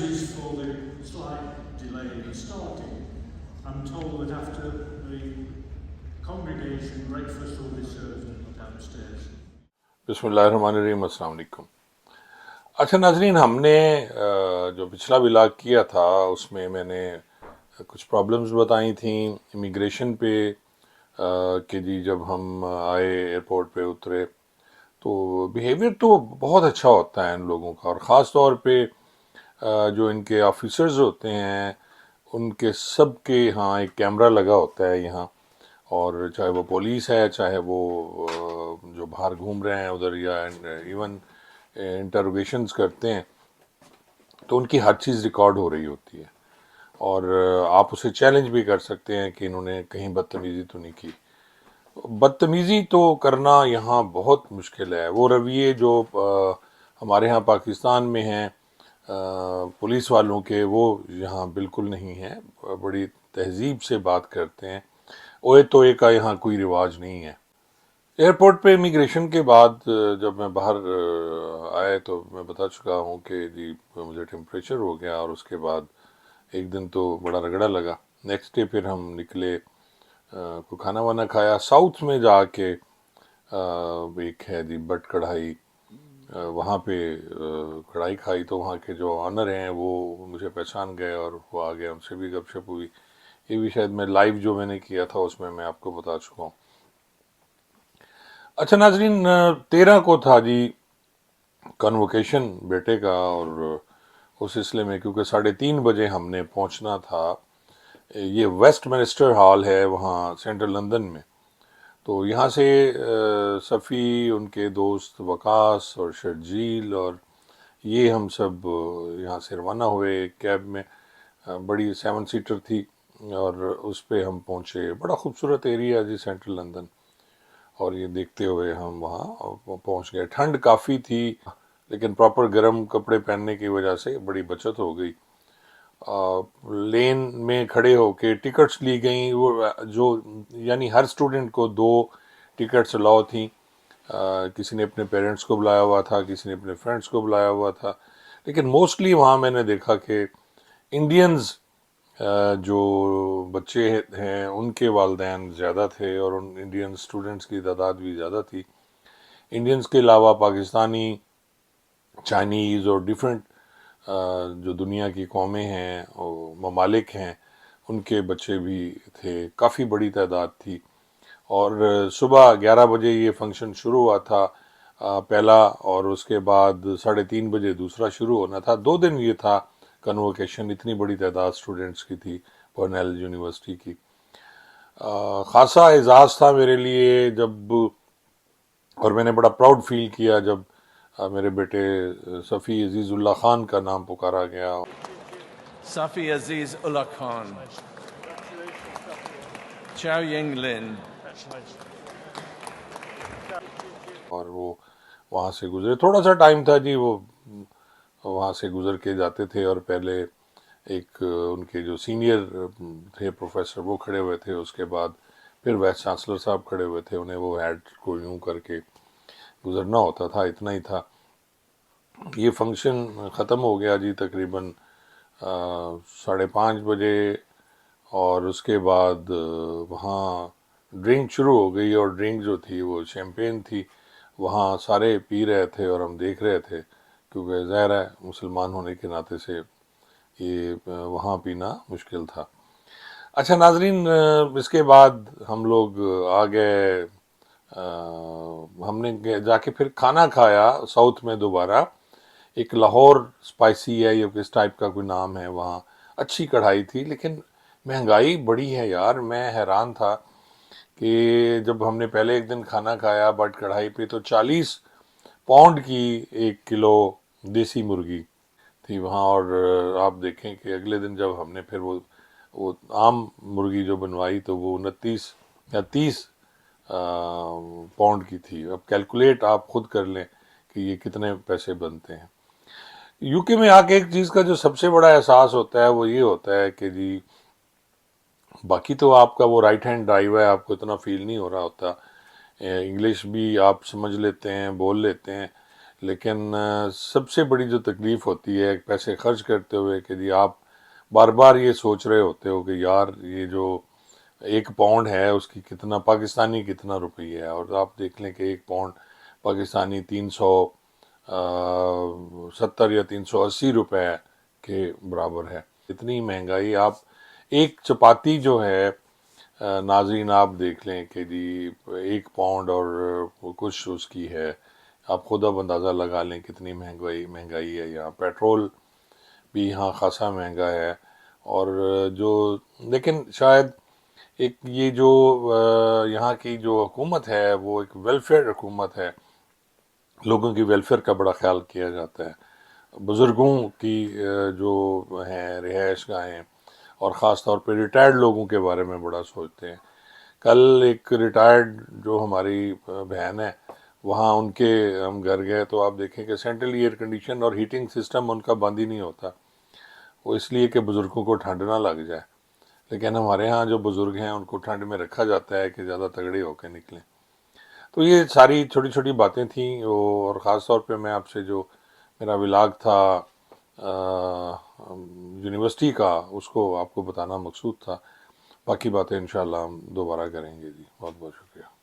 Apologies for the slight delay in starting. I'm told that after the congregation, breakfast will be served downstairs. बिस्मिल्लाहिर्रहमानिर्रहीम, अस्सलाम वालेकुम। अच्छा नाजरीन, हमने जो पिछला व्लॉग किया था उसमें मैंने कुछ प्रॉब्लम्स बताई थी इमिग्रेशन पे, कि जी जब हम आए एयरपोर्ट पे उतरे तो बिहेवियर तो बहुत अच्छा होता है इन लोगों का, और ख़ास तौर पे जो इनके ऑफिसर्स होते हैं उनके सब के यहाँ एक कैमरा लगा होता है यहाँ। और चाहे वो पुलिस है, चाहे वो जो बाहर घूम रहे हैं उधर, या इवन इंटरोगेशंस करते हैं, तो उनकी हर चीज़ रिकॉर्ड हो रही होती है। और आप उसे चैलेंज भी कर सकते हैं कि इन्होंने कहीं बदतमीज़ी तो नहीं की। बदतमीज़ी तो करना यहाँ बहुत मुश्किल है। वो रवैये जो हमारे यहाँ पाकिस्तान में हैं पुलिस वालों के, वो यहाँ बिल्कुल नहीं है। बड़ी तहजीब से बात करते हैं। ओए तोए का यहाँ कोई रिवाज नहीं है। एयरपोर्ट पे इमिग्रेशन के बाद जब मैं बाहर आए तो मैं बता चुका हूँ कि जी मुझे टेम्परेचर हो गया, और उसके बाद एक दिन तो बड़ा रगड़ा लगा। नेक्स्ट डे फिर हम निकले, को खाना वाना खाया। साउथ में जाके एक है जी बट कढ़ाई, वहाँ पे कढ़ाई खाई तो वहाँ के जो ऑनर हैं वो मुझे पहचान गए और वो आ गए, उनसे भी गपशप हुई। ये भी शायद मैं लाइव जो मैंने किया था उसमें मैं आपको बता चुका हूँ। अच्छा नाजरीन, 13 को था जी कन्वोकेशन बेटे का, और उस सिलसिले में क्योंकि 3:30 बजे हमने पहुंचना था। ये वेस्ट मिनिस्टर हॉल है वहाँ सेंट्रल लंदन में। तो यहाँ से सफ़ी, उनके दोस्त वकास और शर्जील और ये हम सब यहाँ से रवाना हुए एक कैब में। बड़ी 7 सीटर थी, और उस पे हम पहुँचे। बड़ा खूबसूरत एरिया है जी सेंट्रल लंदन, और ये देखते हुए हम वहाँ पहुँच गए। ठंड काफ़ी थी, लेकिन प्रॉपर गर्म कपड़े पहनने की वजह से बड़ी बचत हो गई। लेन में खड़े होके टिकट्स ली गई, वो जो यानी हर स्टूडेंट को 2 टिकट्स अलाउ थी। किसी ने अपने पेरेंट्स को बुलाया हुआ था, किसी ने अपने फ्रेंड्स को बुलाया हुआ था, लेकिन मोस्टली वहाँ मैंने देखा कि इंडियंस जो बच्चे हैं उनके वालिदैन ज़्यादा थे, और उन इंडियन स्टूडेंट्स की तादाद भी ज़्यादा थी। इंडियंस के अलावा पाकिस्तानी, चाइनीज़ और डिफरेंट जो दुनिया की कौमें हैं और ममालिक हैं उनके बच्चे भी थे। काफ़ी बड़ी तादाद थी। और सुबह 11 बजे ये फंक्शन शुरू हुआ था पहला, और उसके बाद 3:30 बजे दूसरा शुरू होना था। 2 दिन ये था कन्वोकेशन। इतनी बड़ी तादाद स्टूडेंट्स की थी कॉर्नेल यूनिवर्सिटी की। ख़ासा एजाज़ था मेरे लिए जब, और मैंने बड़ा प्राउड फील किया जब मेरे बेटे सफ़ी अजीज़ुल्लाह ख़ान का नाम पुकारा गया। Safi Aziz Ullah Khan, Chow Ying Lin. और वो वहाँ से गुजरे। थोड़ा सा टाइम था जी, वो वहाँ से गुजर के जाते थे, और पहले एक उनके जो सीनियर थे प्रोफेसर वो खड़े हुए थे, उसके बाद फिर वाइस चांसलर साहब खड़े हुए थे। उन्हें वो हैड को यूं करके गुजरना होता था, इतना ही था। ये फंक्शन ख़त्म हो गया जी तकरीबन 5:30 बजे, और उसके बाद वहाँ ड्रिंक शुरू हो गई, और ड्रिंक जो थी वो शैम्पेन थी। वहाँ सारे पी रहे थे और हम देख रहे थे, क्योंकि ज़ाहिर है मुसलमान होने के नाते से ये वहाँ पीना मुश्किल था। अच्छा नाजरीन, इसके बाद हम लोग आ गए। हमने जाके फिर खाना खाया साउथ में दोबारा। एक लाहौर स्पाइसी है, ये किस टाइप का कोई नाम है वहाँ। अच्छी कढ़ाई थी, लेकिन महंगाई बड़ी है यार। मैं हैरान था कि जब हमने पहले एक दिन खाना खाया बट कढ़ाई पे, तो 40 पाउंड की 1 किलो देसी मुर्गी थी वहाँ। और आप देखें कि अगले दिन जब हमने फिर वो आम मुर्गी जो बनवाई, तो वो 29 या 30 पाउंड की थी। अब कैलकुलेट आप खुद कर लें कि ये कितने पैसे बनते हैं। यूके में आके एक चीज़ का जो सबसे बड़ा एहसास होता है वो ये होता है कि जी बाकी तो आपका वो राइट हैंड ड्राइव है, आपको इतना फील नहीं हो रहा होता। इंग्लिश भी आप समझ लेते हैं, बोल लेते हैं, لیکن سب سے بڑی جو تکلیف ہوتی ہے پیسے خرچ کرتے ہوئے کہ جی آپ بار بار یہ سوچ رہے ہوتے ہو کہ یار یہ جو 1 پاؤنڈ ہے اس کی کتنا پاکستانی کتنا روپیہ ہے، اور آپ دیکھ لیں کہ 1 پاؤنڈ پاکستانی 370 یا 380 روپے کے برابر ہے۔ اتنی مہنگائی، آپ ایک چپاتی جو ہے ناظرین آپ دیکھ لیں کہ جی 1 پاؤنڈ اور کچھ اس کی ہے، آپ خود اب اندازہ لگا لیں کتنی مہنگائی ہے یہاں۔ پیٹرول بھی یہاں خاصا مہنگا ہے، اور جو لیکن شاید ایک یہ جو یہاں کی جو حکومت ہے وہ ایک ویلفیئر حکومت ہے، لوگوں کی ویلفیئر کا بڑا خیال کیا جاتا ہے، بزرگوں کی جو ہیں رہائش گاہیں اور خاص طور پہ ریٹائرڈ لوگوں کے بارے میں بڑا سوچتے ہیں۔ کل ایک ریٹائرڈ جو ہماری بہن ہے، وہاں ان کے ہم گھر گئے تو آپ دیکھیں کہ سینٹرل ایئر کنڈیشن اور ہیٹنگ سسٹم ان کا بند ہی نہیں ہوتا، وہ اس لیے کہ بزرگوں کو ٹھنڈ نہ لگ جائے، لیکن ہمارے ہاں جو بزرگ ہیں ان کو ٹھنڈ میں رکھا جاتا ہے کہ زیادہ تگڑے ہو کے نکلیں۔ تو یہ ساری چھوٹی چھوٹی باتیں تھیں، اور خاص طور پہ میں آپ سے جو میرا ولاگ تھا یونیورسٹی کا، اس کو آپ کو بتانا مقصود تھا۔ باقی باتیں انشاءاللہ ہم دوبارہ کریں گے جی۔ بہت بہت شکریہ۔